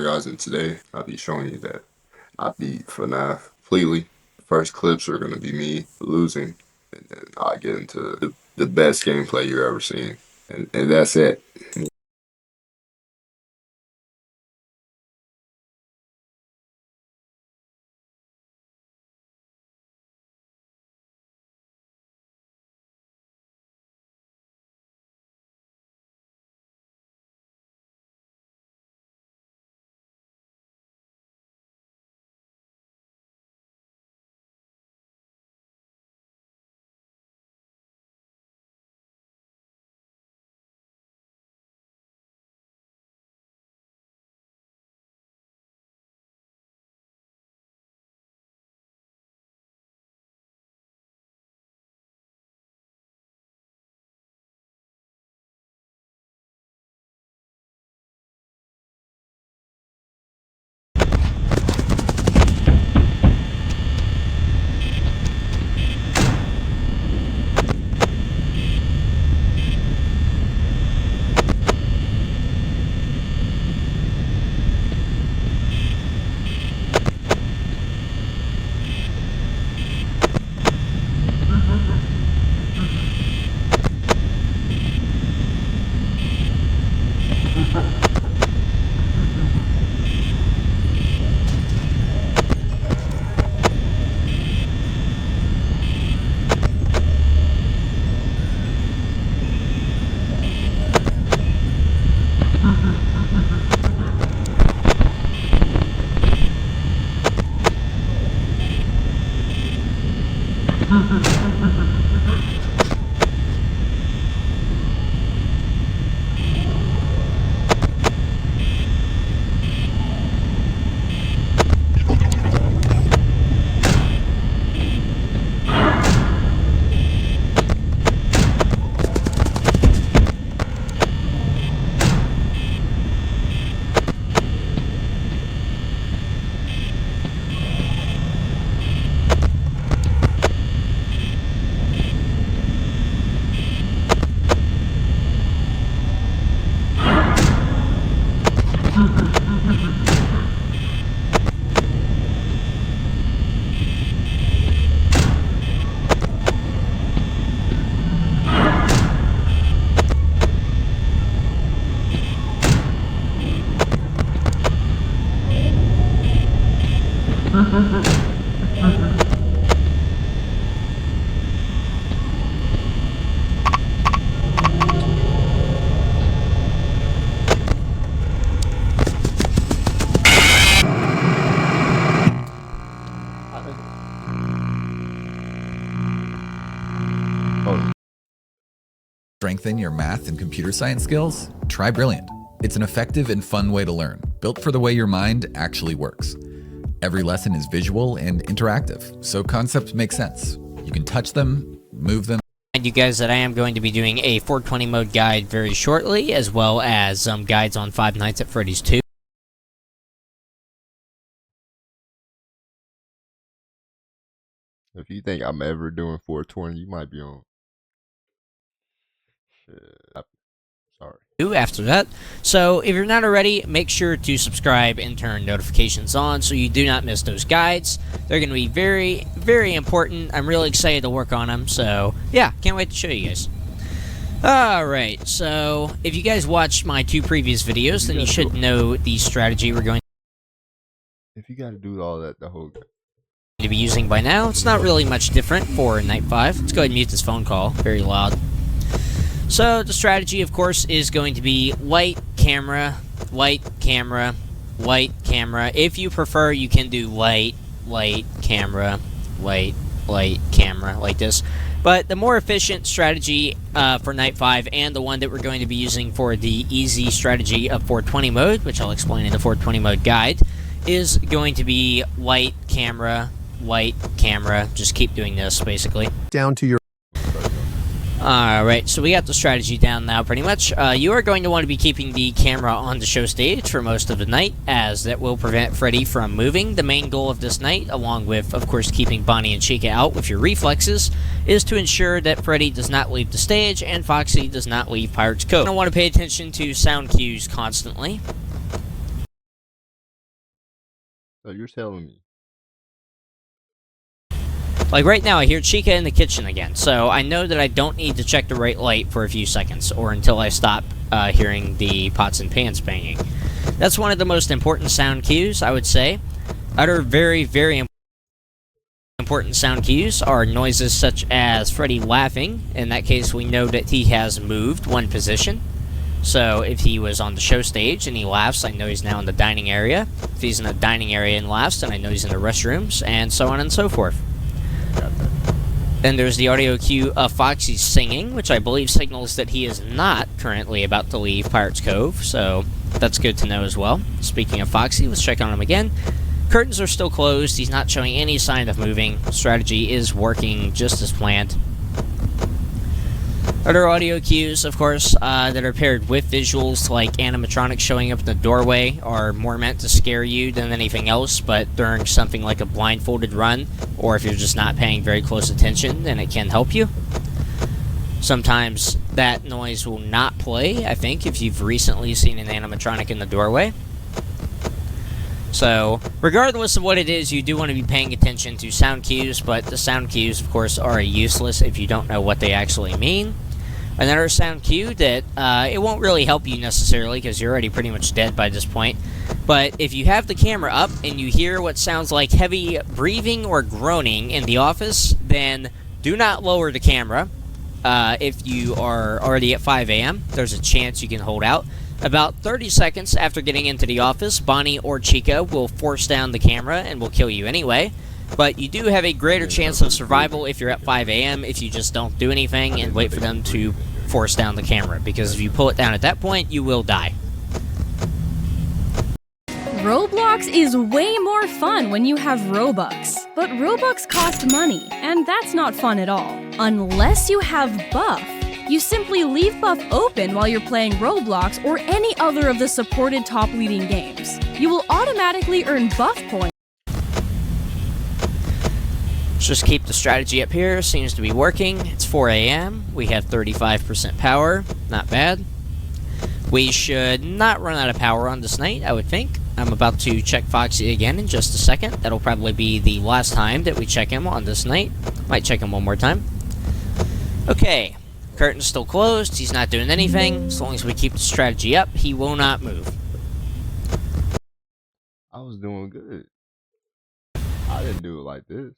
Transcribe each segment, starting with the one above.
Guys, and today I'll be showing you that I beat Fnaf completely. First clips are going to be me losing, and then I get into the best gameplay you've ever seen. And that's it. Strengthen your math and computer science skills? Try Brilliant. It's an effective and fun way to learn, built for the way your mind actually works. Every lesson is visual and interactive, so concepts make sense. You can touch them, move them. You guys that I am going to be doing a 420 mode guide very shortly, as well as some guides on Five Nights at Freddy's 2. If you think I'm ever doing 420, you might be on. Shit. Sorry. After that. So if you're not already, make sure to subscribe and turn notifications on so you do not miss those guides. They're going to be very, very important. I'm really excited to work on them. So yeah, can't wait to show you guys. Alright, so if you guys watched my two previous videos, then you should know the strategy we're going If you got to do all that, the whole to be using by now. It's not really much different for Night 5. Let's go ahead and mute this phone call. Very loud. So the strategy, of course, is going to be white camera, white camera, white camera. If you prefer, you can do white camera, white camera, like this. But the more efficient strategy for Night 5, and the one that we're going to be using for the easy strategy of 420 mode, which I'll explain in the 420 mode guide, is going to be white camera, white camera. Just keep doing this, basically. Down to your... Alright, so we got the strategy down now, pretty much. You are going to want to be keeping the camera on the show stage for most of the night, as that will prevent Freddy from moving. The main goal of this night, along with, of course, keeping Bonnie and Chica out with your reflexes, is to ensure that Freddy does not leave the stage, and Foxy does not leave Pirate's Cove. You don't want to pay attention to sound cues constantly. So you're telling me. Like right now, I hear Chica in the kitchen again, so I know that I don't need to check the right light for a few seconds, or until I stop hearing the pots and pans banging. That's one of the most important sound cues, I would say. Other very, very important sound cues are noises such as Freddy laughing. In that case, we know that he has moved one position. So if he was on the show stage and he laughs, I know he's now in the dining area. If he's in the dining area and laughs, then I know he's in the restrooms, and so on and so forth. Then there's the audio cue of Foxy singing, which I believe signals that he is not currently about to leave Pirates Cove, so that's good to know as well. Speaking of Foxy, let's check on him again. Curtains are still closed, he's not showing any sign of moving. Strategy is working just as planned. Other audio cues, of course, that are paired with visuals, like animatronics showing up in the doorway, are more meant to scare you than anything else, but during something like a blindfolded run, or if you're just not paying very close attention, then it can help you. Sometimes that noise will not play, I think, if you've recently seen an animatronic in the doorway. So, regardless of what it is, you do want to be paying attention to sound cues, but the sound cues, of course, are useless if you don't know what they actually mean. Another sound cue that it won't really help you necessarily because you're already pretty much dead by this point. But if you have the camera up and you hear what sounds like heavy breathing or groaning in the office, then do not lower the camera. If you are already at 5 a.m., there's a chance you can hold out. About 30 seconds after getting into the office, Bonnie or Chica will force down the camera and will kill you anyway. But you do have a greater chance of survival if you're at 5 a.m. if you just don't do anything and wait for them to force down the camera. Because if you pull it down at that point, you will die. Roblox is way more fun when you have Robux. But Robux cost money, and that's not fun at all. Unless you have Buff. You simply leave Buff open while you're playing Roblox or any other of the supported top leading games. You will automatically earn Buff points. Let's just keep the strategy up here. Seems to be working. It's 4 a.m. We have 35% power. Not bad. We should not run out of power on this night, I would think. I'm about to check Foxy again in just a second. That'll probably be the last time that we check him on this night. Might check him one more time. Okay. Curtain's still closed. He's not doing anything. As long as we keep the strategy up, he will not move. I was doing good. I didn't do it like this.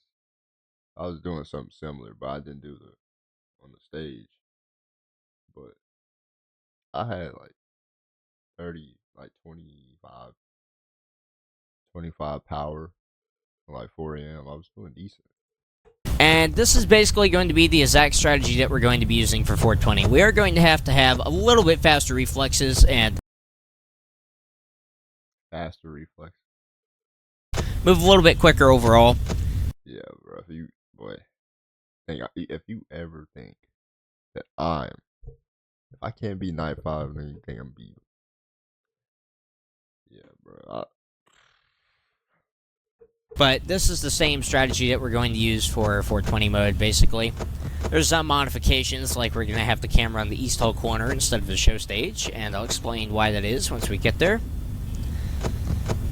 I was doing something similar, but I didn't do it on the stage. But I had like 30, like 25 power, like 4 a.m. I was doing decent. And this is basically going to be the exact strategy that we're going to be using for 420. We are going to have a little bit faster reflexes and Faster reflex. move a little bit quicker overall. Yeah, bro. If you ever think that if I can't be night 5, then you think I'm beat. Yeah, bro. But this is the same strategy that we're going to use for 420 mode, basically. There's some modifications, like we're going to have the camera on the east hall corner instead of the show stage, and I'll explain why that is once we get there.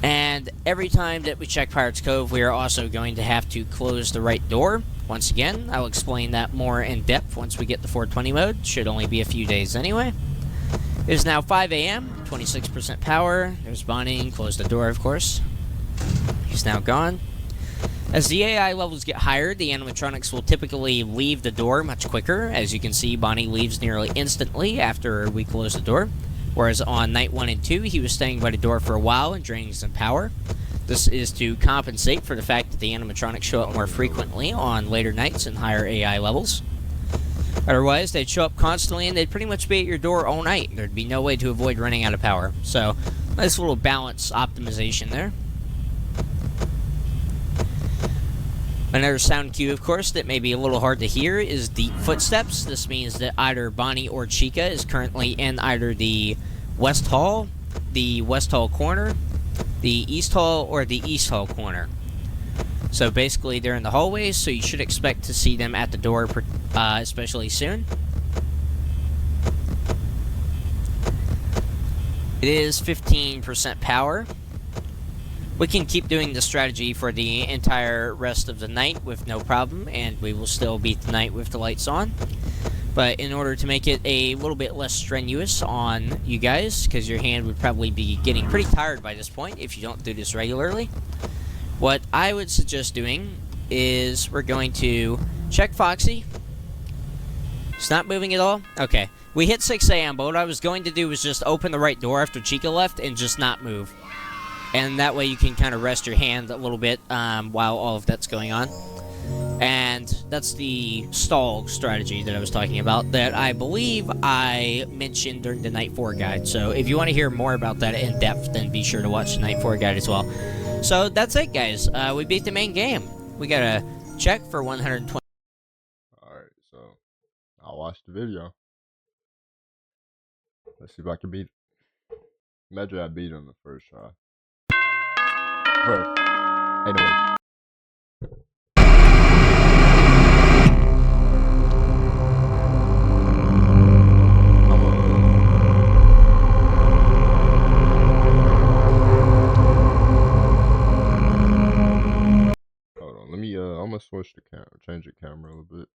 And every time that we check Pirates Cove, we are also going to have to close the right door. Once again, I'll explain that more in depth once we get the 420 mode. Should only be a few days anyway. It is now 5 a.m., 26% power. There's Bonnie, close the door, of course. He's now gone. As the AI levels get higher, the animatronics will typically leave the door much quicker. As you can see, Bonnie leaves nearly instantly after we close the door. Whereas on night 1 and 2, he was staying by the door for a while and draining some power. This is to compensate for the fact that the animatronics show up more frequently on later nights and higher AI levels. Otherwise, they'd show up constantly and they'd pretty much be at your door all night. There'd be no way to avoid running out of power. So, nice little balance optimization there. Another sound cue, of course, that may be a little hard to hear is deep footsteps. This means that either Bonnie or Chica is currently in either the West Hall corner, the East Hall, or the East Hall corner. So basically, they're in the hallways, so you should expect to see them at the door, especially soon. It is 15% power. We can keep doing the strategy for the entire rest of the night with no problem, and we will still beat the night with the lights on. But in order to make it a little bit less strenuous on you guys, because your hand would probably be getting pretty tired by this point if you don't do this regularly, what I would suggest doing is we're going to check Foxy. It's not moving at all? Okay. We hit 6 a.m., but what I was going to do was just open the right door after Chica left and just not move. And that way you can kind of rest your hand a little bit while all of that's going on. And that's the stall strategy that I was talking about that I believe I mentioned during the Night 4 guide. So if you want to hear more about that in depth, then be sure to watch the Night 4 guide as well. So that's it, guys. We beat the main game. We got a check for 120. Alright, so I'll watch the video. Let's see if I can beat it. Imagine I beat him the first try. Bro. Anyway. Hold on, let me I'm gonna switch the camera, change the camera a little bit.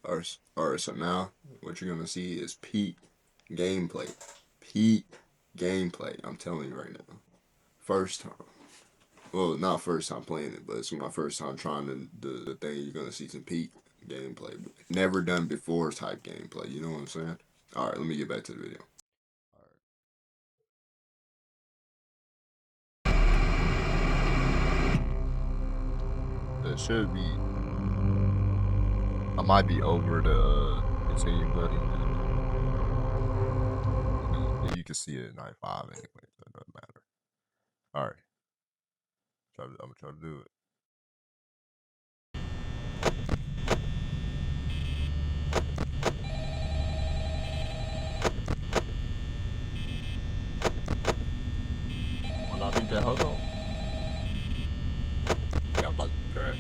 Alright, so now what you're gonna see is peak gameplay. Peak gameplay. I'm telling you right now. First time. Well, not first time playing it, but it's my first time trying the thing. You're gonna see some peak gameplay. Never done before type gameplay, you know what I'm saying? Alright, let me get back to the video. It should be. I might be over the continue button. You can see it at 95 anyway, so it doesn't matter. Alright. I'm gonna try to do it. Wala din tayo to. Yeah, but correct.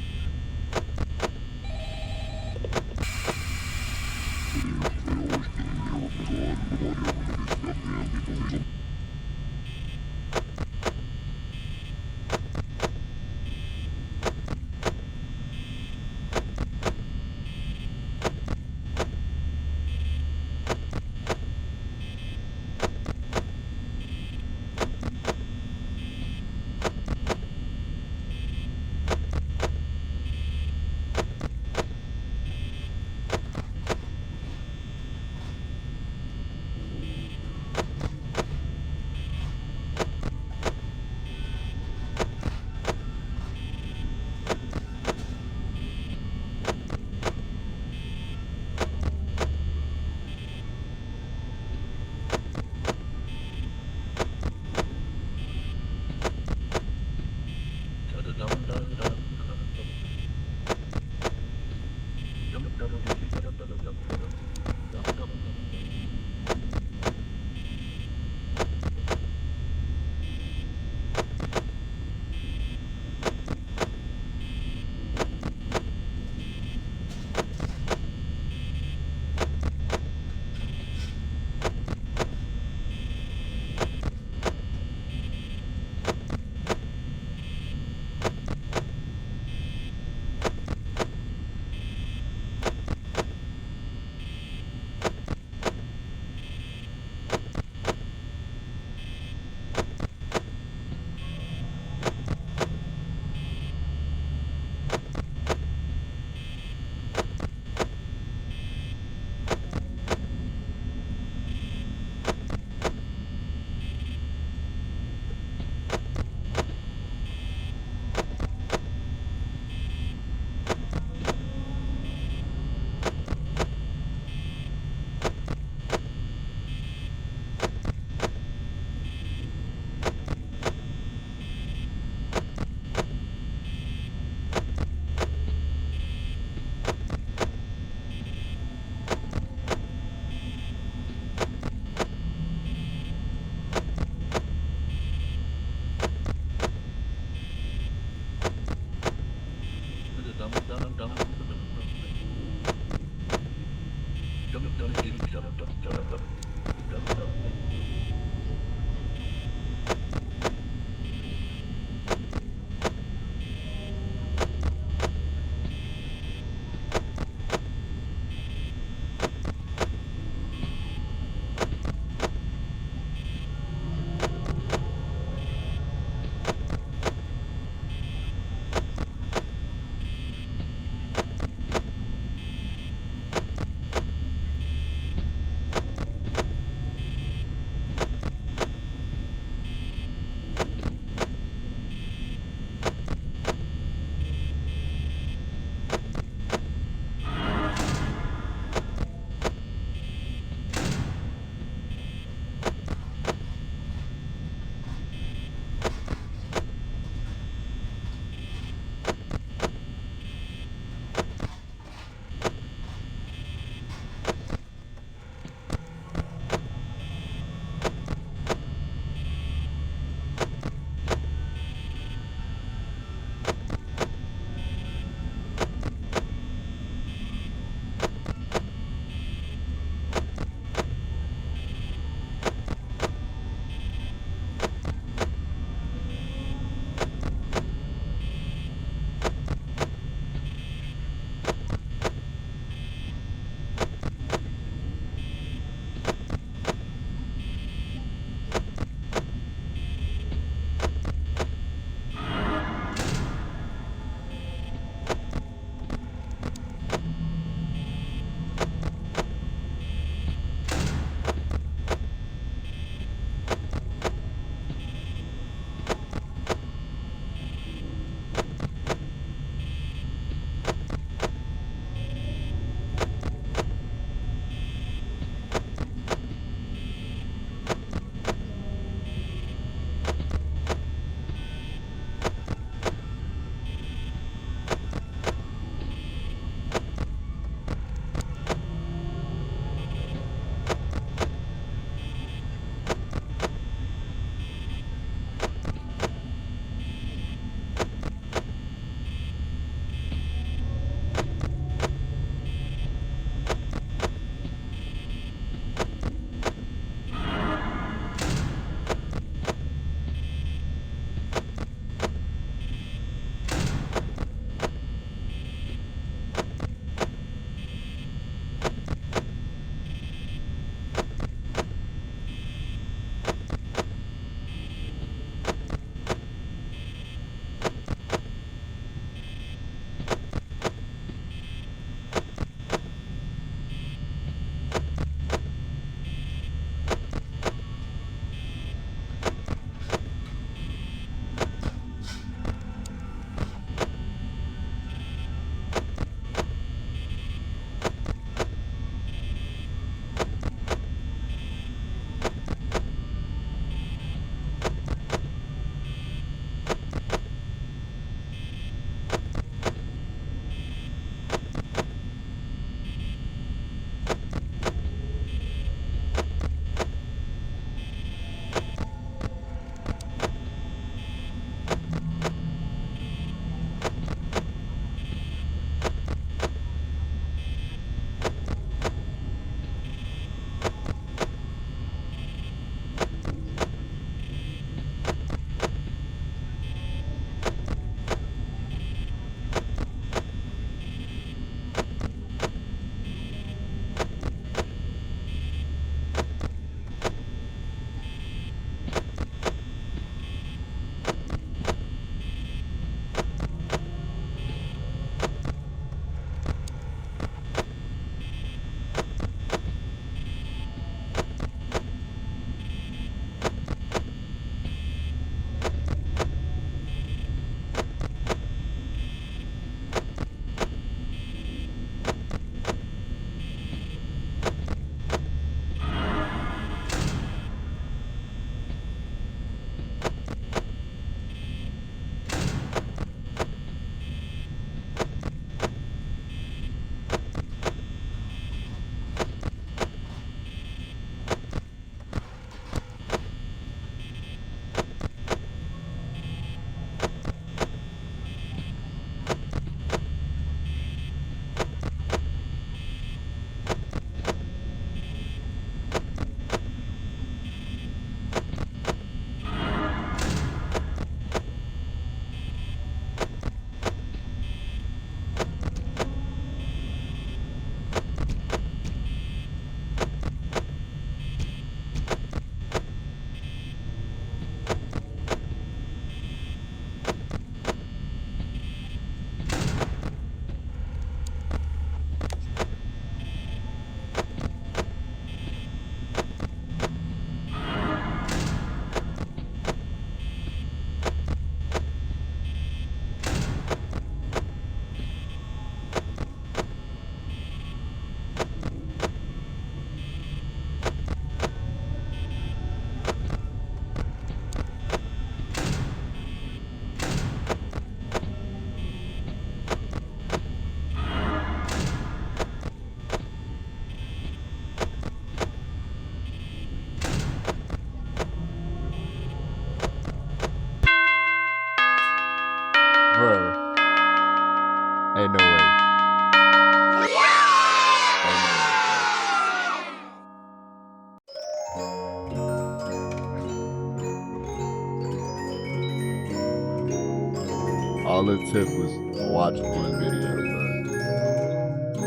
all it took was watch one video, bro.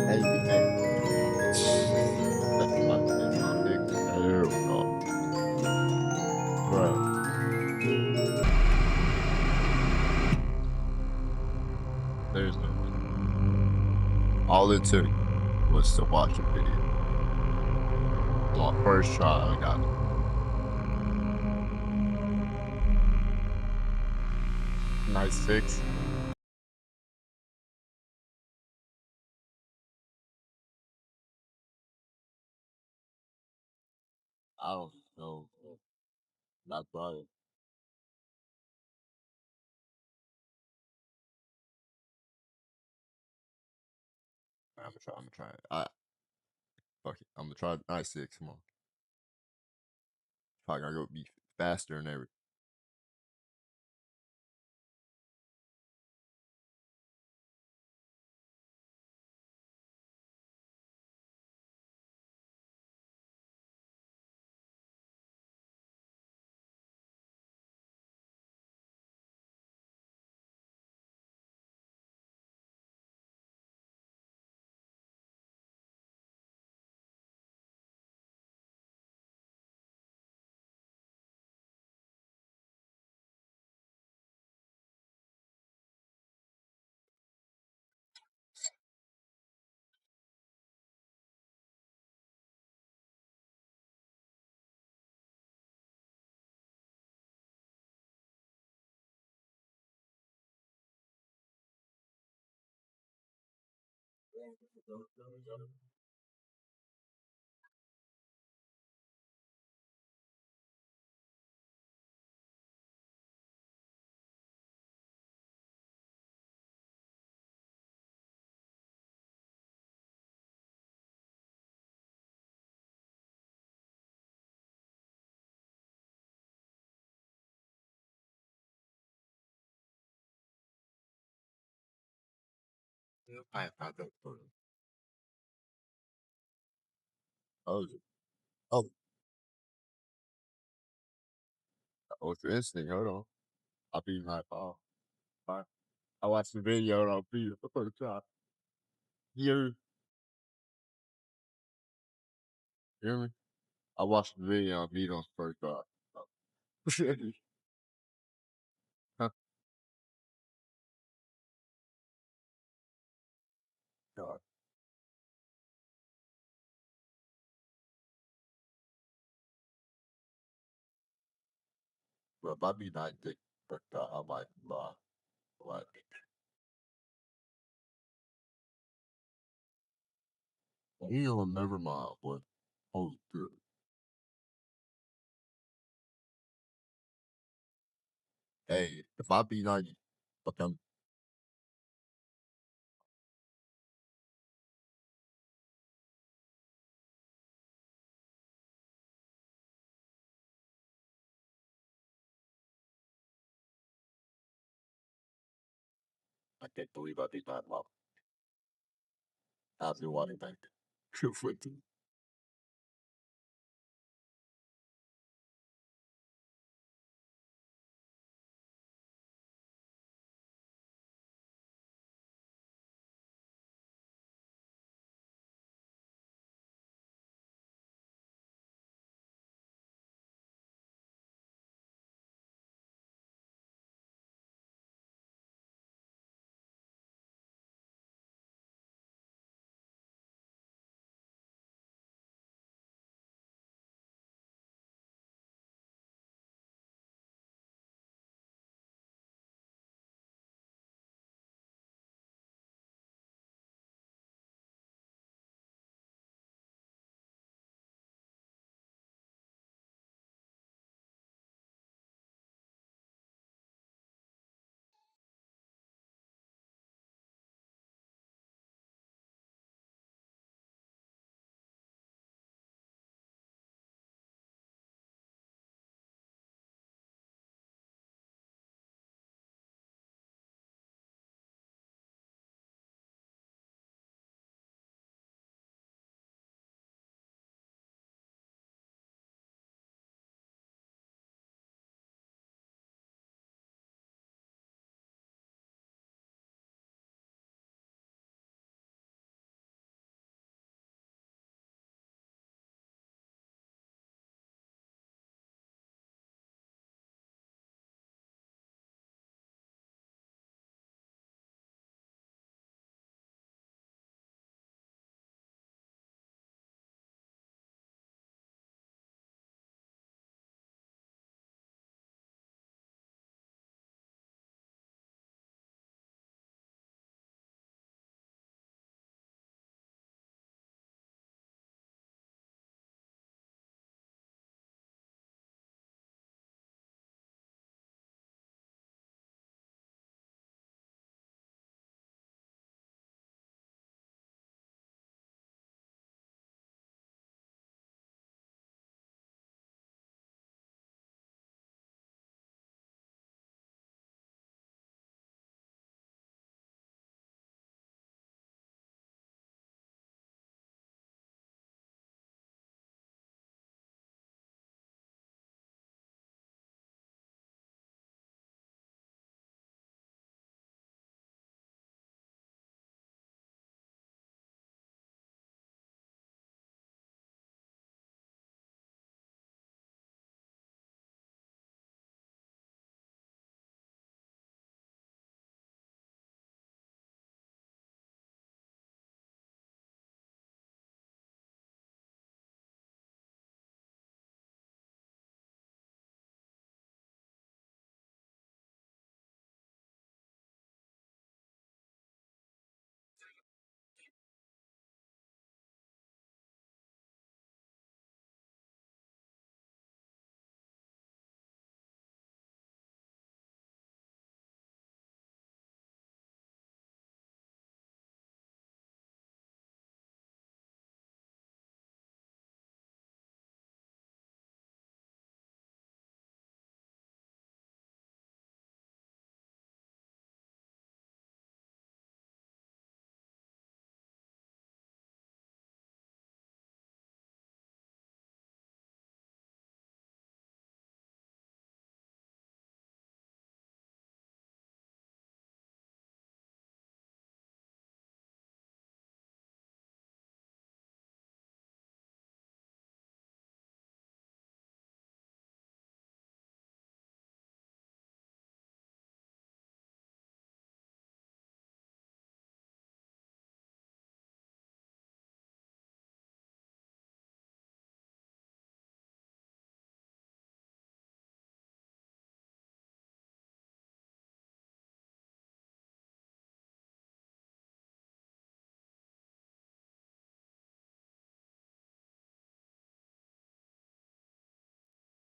Hey. My pick. There we go, bro. There's no way. All it took was to watch a video. My first try, I got it. Nice 6. I don't know. Not probably. I'm gonna try it. Fuck it. I'm gonna try nice 6. Come on. Probably gotta go be faster and everything. I have not that photo. Oh, oh, what's your instinct? Hold on. I'll be my ball. Alright. I watched the video and I'll be the first try. You hear me? I watched the video and beat on first try. Huh? God. But if I be not dick first try, I might lie. Like, you don't never mind, but oh, good. Hey, if I be 90, but them, I can't believe I did not love. How's your water tank? Good for it.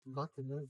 Nothing else.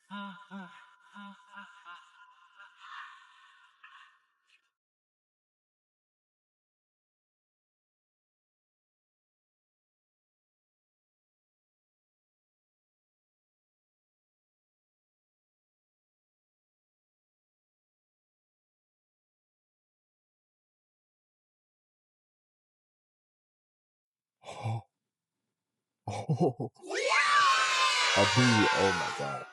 Oh, oh, I beat it. Oh my god.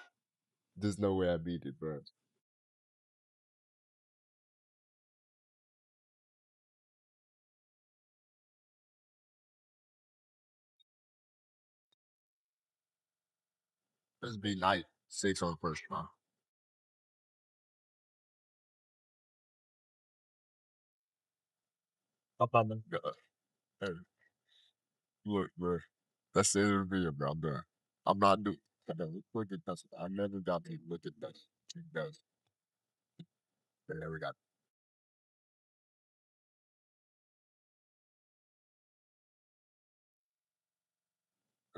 There's no way I beat it, bro. Let's be nice. 6 on the first try. Up on the god. Hey, look, bro. That's the end of the video, bro. I'm done. I'm not doing. Look at that. I never got to look at that. It does. I never got.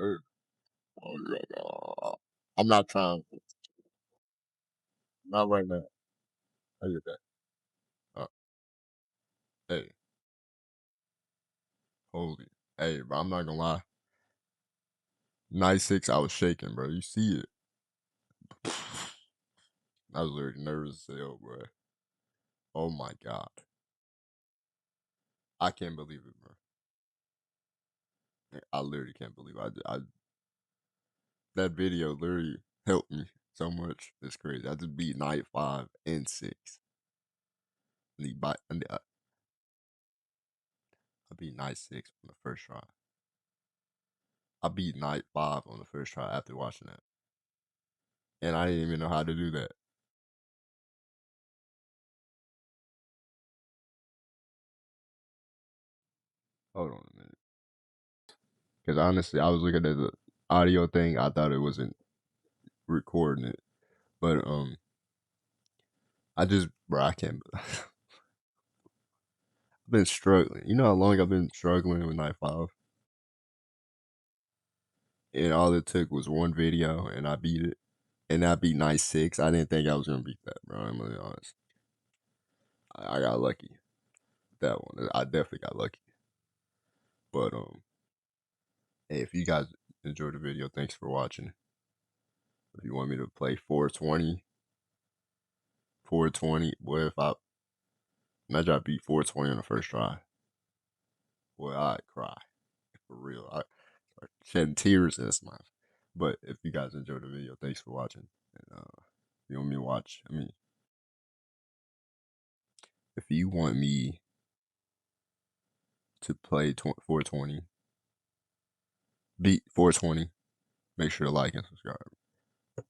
Oh, I'm not trying. Not right now. I get that. Uh, hey, holy. Hey, bro, I'm not gonna lie. 96, I was shaking, bro. You see it. I was literally nervous as hell, bro. Oh my god. I can't believe it, bro. I literally can't believe it. That video literally helped me so much. It's crazy. I just beat night 5 and 6. I beat night 6 on the first try. I beat night 5 on the first try after watching that. And I didn't even know how to do that. Hold on a minute. Because honestly, I was looking at the audio thing. I thought it wasn't recording it. But bro, I can't. I've been struggling. You know how long I've been struggling with night 5? And all it took was one video and I beat it. And I beat night 6. I didn't think I was gonna beat that, bro. I'm gonna be honest. I got lucky. That one. I definitely got lucky. But hey, if you guys enjoyed the video, thanks for watching. If you want me to play 420, 420, boy, if I imagine I beat 420 on the first try, boy, I'd cry. For real. I start shedding tears in this month. But if you guys enjoyed the video, thanks for watching. And if you want me to watch, if you want me to play 420, beat 420, make sure to like and subscribe.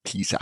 Peace out.